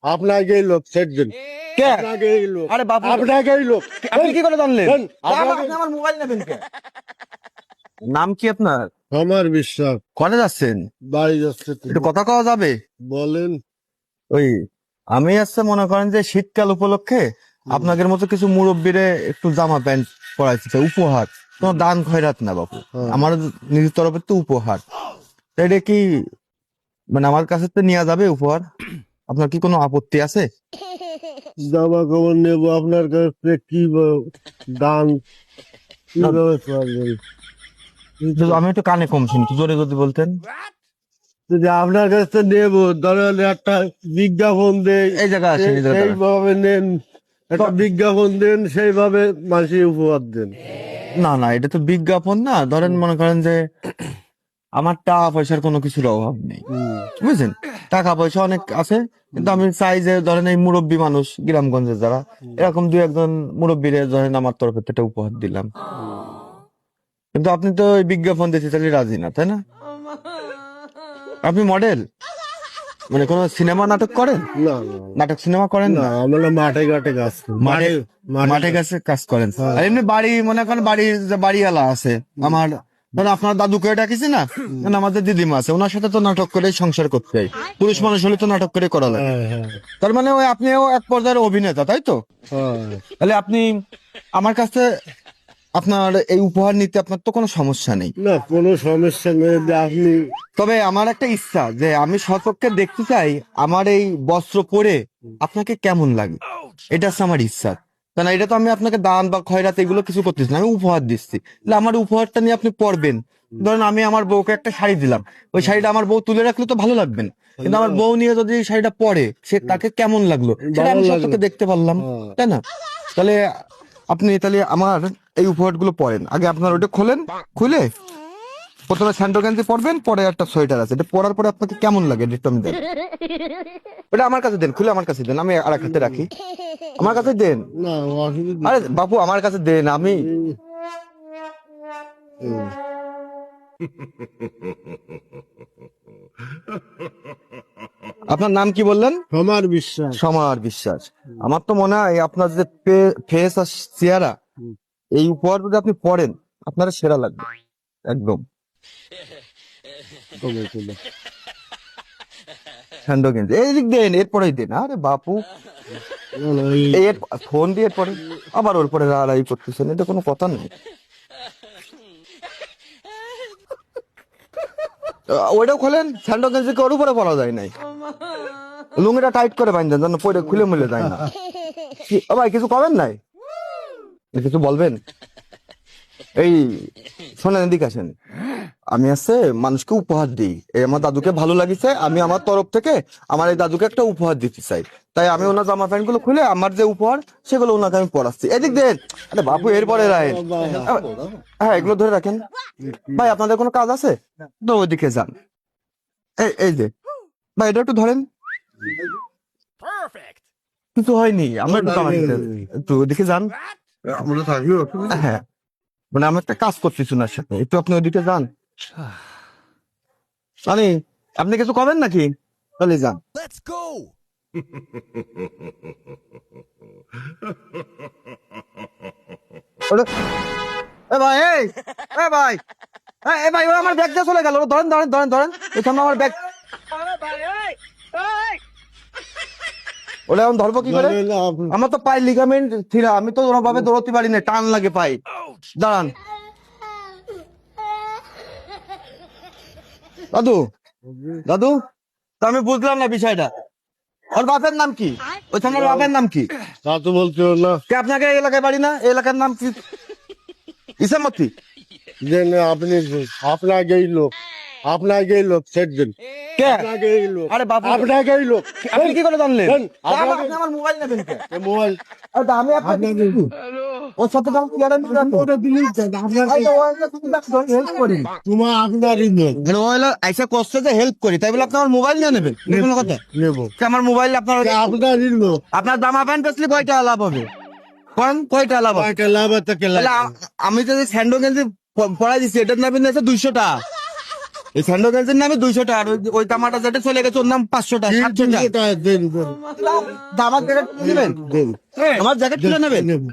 আপনাকেই লোক ছেড় দিন। কে? আপনাকেই লোক। আরে বাবু, আপনাকেই লোক। আপনি কি করে জানলেন? দেন, আপনি আমার মোবাইল নেবেন কে? নাম কি আপনার? আমার বিশ্বাস। কনে যাচ্ছেন? বাড়ি যাচ্ছে তো। একটু কথা কওয়া যাবে? বলেন। ওই আমি আসছে মনে করেন যে শীতকাল উপলক্ষে আপনাদের মতো কিছু মুরব্বীরে একটু জামা প্যান্ট পরাইতে চাই, উপহার। কোনো দান খয়রাত না বাবু, হ্যাঁ। আমার নিজের তরফে তো উপহার। তো এটা কি মানে আমার কাছে তো নেওয়া যাবে উপহার? আপনার কি কোনো আপত্তি আছে? জামা কাপড় নেবো আপনার কাছে কি দান কিভাবে পারবেন? তো আমি একটু কানে কম শুনি, একটু জোরে যদি বলতেন। যদি আপনার কাছে নেবো, ধরেন একটা বিজ্ঞাপন দেয়, এই জায়গায় আসেন, এই জায়গায় দাঁড়ান। সেইভাবে নেন। একটা বিজ্ঞাপন দেন, সেইভাবে মানুষে উপহার দেন। না না, এটা তো বিজ্ঞাপন না। ধরেন মনে করেন যে আমার টাকা পয়সার কোনো কিছুর অভাব নেই, বুঝছেন? টাকা পয়সা অনেক আছে, কিন্তু আমি চাই যে ধরেন এই মুরব্বী মানুষ গ্রামগঞ্জের যারা, এরকম দুই একজন মুরব্বীরে ধরেন আমার তরফে থেকে একটা উপহার দিলাম। কিন্তু আপনি তো ওই বিজ্ঞাপন দিতে চাইলে রাজি না, তাই না? আপনি মডেল, মানে কোন সিনেমা নাটক করেন? না না নাটক সিনেমা করেন না, না? আমরা মাঠে ঘাটে কাজ করি। মাঠে মাঠে কাছে কাজ করেন। হ্যাঁ। আর এমনি বাড়ি মনে করেন বাড়ির যে বাড়িওয়ালা আছে আমার, ধরেন আপনার দাদুকে ডাকিছি না, মানে আমাদের দিদিমা আছে, ওনার সাথে তো নাটক করে সংসার করতে হয়। পুরুষ মানুষ হলে তো নাটক করে করা লাগে। হ্যাঁ হ্যাঁ তার মানে ওই আপনিও এক পর্যায়ের অভিনেতা, তাই তো? হ্যাঁ। তাহলে আপনি আমার কাছে আপনার এই উপহার নিতে আপনার তো কোনো সমস্যা নেই। না, কোনো সমস্যা নেই যে আপনি। তবে আমার একটা ইচ্ছা যে আমি স্বচক্ষে দেখতে চাই আমার এই বস্ত্র পরে আপনাকে কেমন লাগে, এটা হচ্ছে আমার ইচ্ছা। কারণ এটা তো আমি আপনাকে দান বা খয়রাত এগুলো কিছু করতেছি না, আমি উপহার দিচ্ছি। তাহলে আমার উপহারটা নিয়ে আপনি পরবেন। ধরেন আমি আমার বউকে একটা শাড়ি দিলাম, ওই শাড়িটা আমার বউ তুলে রাখলে তো ভালো লাগবে না, কিন্তু আমার বউ নিয়ে যদি এই শাড়িটা পরে সে তাকে কেমন লাগলো সেটা আমি ভালো স্বচক্ষে লাগলো। দেখতে পারলাম, হ্যাঁ। তাই না? তাহলে আপনি তাহলে আমার এই উপহারগুলো পরেন। আগে আপনার ওটা খোলেন, খুলে প্রথমে স্যান্ডো গেঞ্জি পরবেন, পরে একটা সোয়েটার আছে, এটা পরার পরে আপনাকে কেমন লাগে এটা একটু আমি দেন। ওটা আমার কাছে দেন, খুলে আমার কাছে দেন, আমি আর এক হাতে রাখি। আমার কাছে দেন। না, অসুবিধা আরে বাপু আমার কাছে দেন, আমি হুম। আপনার নাম কি বললেন? আমার বিশ্বাস। সমার বিশ্বাস। আমার তো মনে হয় আপনার যে ফেস আর চেহারা, এই উপহার যদি আপনি পরেন আপনার সেরা লাগবে একদম। কমে চলে। স্যান্ডো গেঞ্জি এই দিক দেন, এরপরেই দেন। আরে বাপু না, না, এই- এই ফোন দিয়ে এরপরে আবার ওর পরে রাড়াই করতেছেন, এটা কোনো কথা নেই। ওইটাও খোলেন, স্যান্ডো গেঞ্জি ওর উপরে পরা যায় নাই, লুঙ্গিটা টাইট করে বাঁধেন যেন পরে খুলে মুলে যায় না। ও ভাই কিছু কবেন নাই, কিছু বলবেন? এই শোনেন, এদিকে আসেন। আমি আছে মানুষকে উপহার দিই, এই আমার দাদুকে ভালো লাগিছে, আমি আমার তরফ থেকে আমার এই দাদুকে একটা উপহার দিতে চাই। তাই আমি ওনার জামা প্যান্ট গুলো খুলে আমার যে উপহার সেগুলো ওনাকে আমি পরাচ্ছি। এদিক দেন। আরে বাপু এরপরে রাখেন, হ্যাঁ এগুলো ধরে রাখেন। ভাই আপনাদের কোনো কাজ আছে তো ওইদিকে যান। এই যে ভাই এটা একটু ধরেন, কিছু হয়নি, আমরা একটু জামা দিতে একটু ওইদিকে যান। আমরা থাকলেও হ্যাঁ মানে আমি একটা কাজ করতেছি ওনার সাথে, একটু আপনি ওইদিকে যান। মানে আপনি কিছু করবেন নাকি? চলে যান। ওটা- এ ভাই এ ভাই এ ভাই ওরা আমার ব্যাগ দিয়ে চলে গেল, ওরা ধরেন ধরেন ধরেন ধরেন, এই সামনে আমার ব্যাগ, ওরা এখন ধরবো কি করে? আমার তো পায়ের লিগামেন্ট ছিল, আমি তো ওরভাবে দৌড়তে পারি না, টান লাগে পাই। দাঁড়ান দাদু, দাদু তা আমি বুঝলাম না বিষয়টা। ওর বাপের নাম কি? ওই সামনের বাপের নাম কি? তা তো বলতে না। কে আপনাকে এই এলাকায় বাড়ি না? এই এলাকার নাম কি? ইসামতি। যে না, আপনি আপনাকেই লোক। আপনাকেই লোক ছেড় দিন। কে? আপনাকেই লোক। আরে বাবু, আপনাকেই লোক। আপনি কি করে জানলেন? দেন, আপনি আমার মোবাইল নেবেন কে? এ মোবাইল আরে তা আমি আপনাকে ওর সাথে তো আমি গ্যারান্টি রাখবো। ওটা দিলেই তো, আপনার এই তো ও হলো তুমি হেল্প করি। তোমার আপনারই লোক। মানে ও হলো আইসা কষ্ট যে হেল্প করি, তাই বলে আপনি আমার মোবাইল নিয়ে নেবেন? এটা কোনো কথা? নেবো। কে আমার মোবাইল আপনার আপনারই লোক। আপনার জামা প্যান্ট বেচলে কয়টা লাভ হবে? কোন কয়টা লাভ হবে? কয়টা লাভ আছে কে লাভ? তাহলে আমি যদি স্যান্ডো গেঞ্জি পড়াই দিচ্ছি, এটার নাম নিয়েছে 200 টাকা। এই স্যান্ডো গেঞ্জির নামে 200 টাকা, আর ওই তামাটা যেটা চলে গেছে ওর নাম 500 টাকা, 700 টাকা। দেন দেন আমার জ্যাকেট নেবেন? দেন আমার জ্যাকেট খুলে নেবেন? নেব।